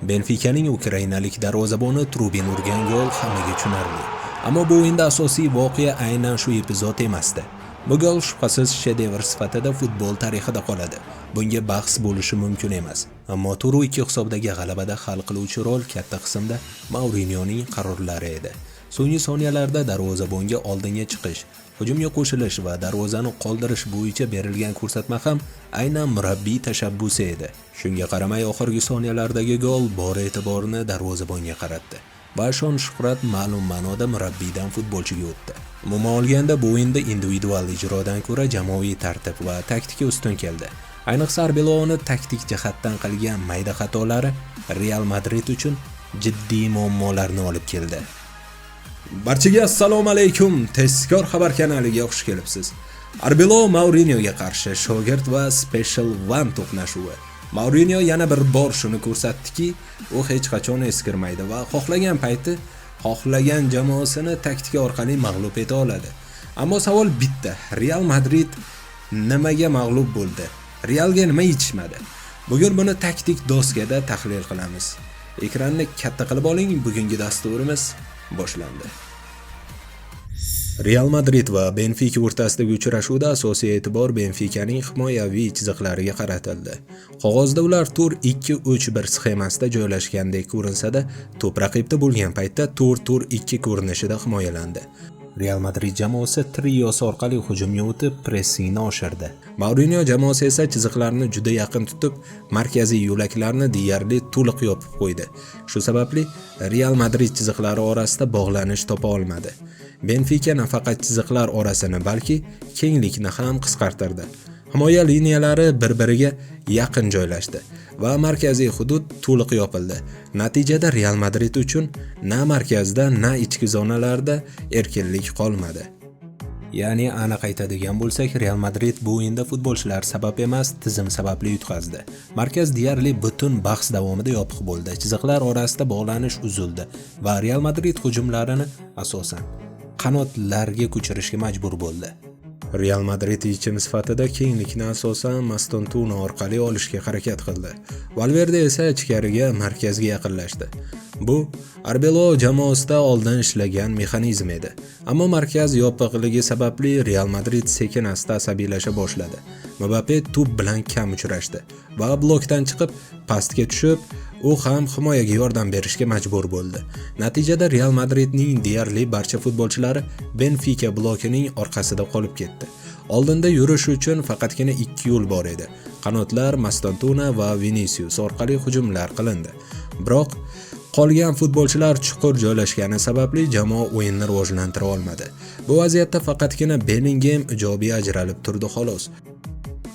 Benficaning ukrainalik darvozaboni Trubin urgan gol hammaga tushunarli. Ammo bu o'yinda asosiy voqea aynan shu epizod emasdi. Bu gol shubhasiz shedevr sifatida futbol tarixida qoladi. Bunga bahs bo'lishi mumkin emas. Ammo tur 2 hisobdagi g'alabada hal qiluvchi rol katta qismda Mourinyoning qarorlari edi. So'nggi soniyalarda darvozabonga oldinga chiqish, hujumga qo'shilish va darvozani qoldirish bo'yicha berilgan ko'rsatma ham aynan murabbiy tashabbusi edi. Shunga qaramay oxirgi soniyalardagi gol bor e'tiborini darvozabonga qaratdi va shon-shuhrat ma'lum ma'noda murabbiydan futbolchiga o'tdi. Umuman olganda bu o'yinda individual ijrodan ko'ra jamoaviy tartib va taktika ustun keldi. Ayniqsa Arbelo'ni taktik jihatdan qilgan mayda xatolari Real Madrid uchun jiddiy muammolarni olib keldi. Barchaga assalomu alaykum. Tezkor xabar kanaliga xush kelibsiz. Arbelo Mourinyoga qarshi shogird va Special One to'qnashuvi. Mourinyo yana bir bor shuni ko'rsatdiki, u hech qachon eskirmaydi va xohlagan payti xohlagan jamoasini taktika orqali mag'lub eta oladi. Ammo savol bitta: Real Madrid nimaga mag'lub bo'ldi? Realga nima yetishmadi? Bugun buni taktik doskada tahlil qilamiz. Ekranni katta qilib oling, bugungi dasturimiz boshlandi. Real Madrid va Benfica o'rtasidagi uchrashuvda asosiy e'tibor Benficaning himoyaviy chiziqlariga qaratildi. Qog'ozda ular tur 2-3-1 sxemasida joylashgandek ko'rinsa-da, to'p raqibda bo'lgan paytda 4-2 ko'rinishida himoyalandi. Real Madrid jamoasi triosi orqali hujumga o'tib, pressingni oshirdi. Mourinyo jamoasi esa chiziqlarni juda yaqin tutib, markaziy yo'laklarni deyarli to'liq yopib qo'ydi. Shu sababli Real Madrid chiziqlari orasida bog'lanish topa olmadi. Benfica nafaqat chiziqlar orasini, balki kenglikni ham qisqartirdi. Himoya liniyalari bir-biriga yaqin joylashdi va markaziy hudud to'liq yopildi. Natijada Real Madrid uchun na markazda, na ichki zonalarda erkinlik qolmadi. Ya'ni aniq aytadigan bo'lsak, Real Madrid bu o'yinda futbolchilar sabab emas, tizim sababli yutqazdi. Markaz deyarli butun bahs davomida yopiq bo'ldi. Chiziqlar orasida bog'lanish uzildi va Real Madrid hujumlarini asosan qanotlarga ko'chirishga majbur bo'ldi. Real Madrid yechim sifatida kenglikni asosan Mastontuna orqali olishga harakat qildi. Valverde esa ichkariga markazga yaqinlashdi. Bu Arbelo jamoasida oldin ishlagan mexanizm edi. Ammo markaz yopiqligi sababli Real Madrid sekin-asta asabiylasha boshladi. Mbappe to'p bilan kam uchrashdi va blokdan chiqib pastga tushib, u ham himoyaga yordam berishga majbur bo'ldi. Natijada Real Madridning deyarli barcha futbolchilari Benfica blokining orqasida qolib ketdi. Oldinda yurish uchun faqatgina 2 yo'l bor edi. Qanotlar Mastontuna va Vinicius orqali hujumlar qilindi. Biroq qolgan futbolchilar chuqur joylashgani sababli jamoa o'yinni rivojlantira olmadi. Bu vaziyatda faqatgina Bellingham ijobiy ajralib turdi xolos.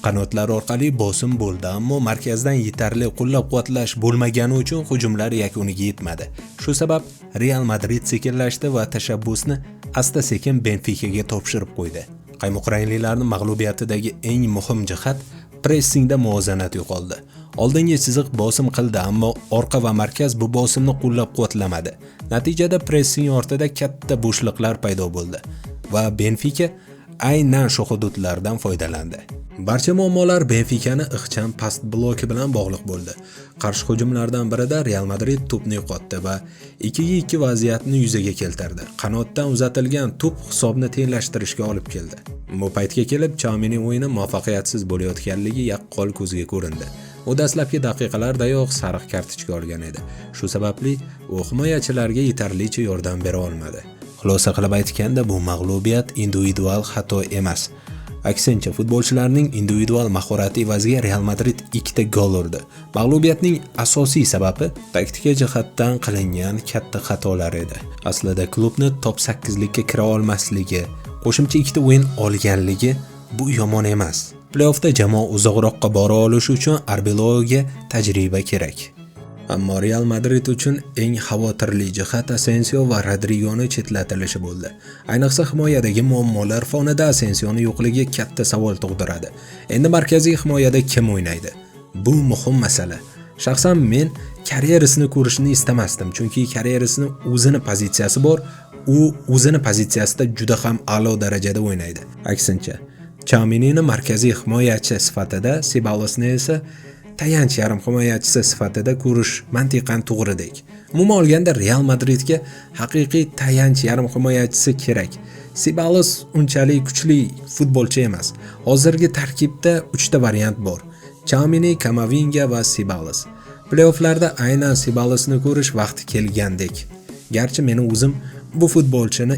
Qanotlar orqali bosim bo'ldi, ammo markazdan yetarli qo'llab-quvvatlash bo'lmagani uchun hujumlar yakuniga yetmadi. Shu sabab Real Madrid sekinlashdi va tashabbusni asta-sekin Benficaga topshirib qo'ydi. Qaymoq ranglilarning mag'lubiyatidagi eng muhim jihat pressingda muvozanat yo'qoldi. Oldingi chiziq bosim qildi, ammo orqa va markaz bu bosimni qo'llab-quvvatlamadi. Natijada pressing ortida katta bo'shliqlar paydo bo'ldi va Benfica aynan shu hududlardan foydalandi. Barcha muammolar Benfica'ni ixcham past bloki bilan bog'liq bo'ldi. Qarshi hujumlardan birida Real Madrid to'pni yo'qotdi va 2-2 vaziyatni yuzaga keltirdi. Qanotdan uzatilgan to'p hisobni tenglashtirishga olib keldi. Bu paytga kelib Chamining o'yini muvaffaqiyatsiz bo'layotganligi yaqqol ko'zga ko'rindi. U dastlabki daqiqalardayoq sariq kartochka olgan edi. Shu sababli u himoyachilarga yetarlicha yordam bera olmadi. Xulosa qilib aytganda, bu mag'lubiyat individual xato emas. Aksincha, futbolchilarning individual mahorati evaziga Real Madrid 2 ta gol urdi. Mag'lubiyatning asosiy sababi taktika jihatdan qilingan katta xatolar edi. Aslida klubni top 8 likka kira olmasligi, qo'shimcha 2 ta o'yin olganligi bu yomon emas. Playoffda jamoa uzoqroqqa bora olishi uchun Arbeloga tajriba kerak. Ammo Real Madrid uchun eng xavotirli jihat Asensio va Rodrigoni chetlatilishi bo'ldi. Ayniqsa himoyadagi muammolar fonida Asensioning yo'qligi katta savol tug'diradi. Endi markaziy himoyada kim o'ynaydi? Bu muhim masala. Shaxsan men karyerasini ko'rishni istamasdim, chunki karyerasining o'zini pozitsiyasi bor, u o'zini pozitsiyasida juda ham a'lo darajada o'ynaydi. Aksincha, Chaminini markaziy himoyachi sifatida, Sebalosni esa tayanch yarim himoyachisi sifatida ko'rish mantiqan to'g'ridek. Umuman olganda Real Madridga haqiqiy tayanch yarim himoyachisi kerak. Ceballos unchalik kuchli futbolchi emas. Hozirgi tarkibda 3 ta variant bor: Tchouaméni, Camavinga va Ceballos. Play-offlarda aynan Ceballosni ko'rish vaqti kelgandek. Garchi meni o'zim bu futbolchini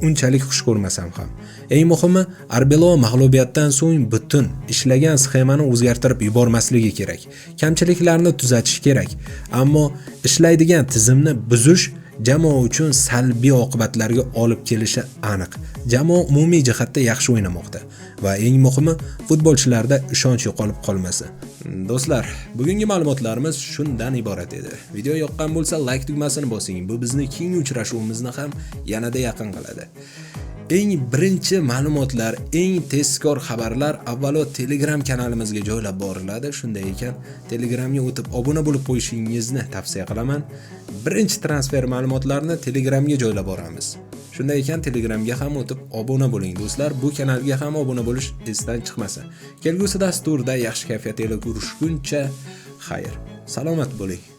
unchalik xush ko'rmasam ham. Eng muhimi, Arbeloa mag'lubiyatdan so'ng butun ishlagan sxemani o'zgartirib yubormasligi kerak. Kamchiliklarni tuzatish kerak. Ammo ishlaydigan tizimni buzish jamoa uchun salbiy oqibatlarga olib kelishi aniq. Jamoa umumiy jihatda yaxshi o'ynamoqda va eng muhimi, futbolchilarda ishonch yo'qolib qolmasa. Do'stlar, bugungi ma'lumotlarimiz shundan iborat edi. Video yoqqan bo'lsa, like tugmasini bosing. Bu bizni keyingi uchrashuvimizni ham yanada yaqin qiladi. Eng birinchi ma'lumotlar, eng tezkor xabarlar avvalo Telegram kanalimizga joylab boriladi. Shunday ekan, Telegramga o'tib obuna bo'lib qo'yishingizni tavsiya qilaman. Birinchi transfer ma'lumotlarini Telegramga joylab boramiz. Shunday ekan, Telegramga ham o'tib obuna bo'ling do'stlar. Bu kanalga ham obuna bo'lish esdan chiqmasa. Kelgusi dasturda yaxshi kayfiyatda ko'rishguncha xayr. Salomat bo'ling.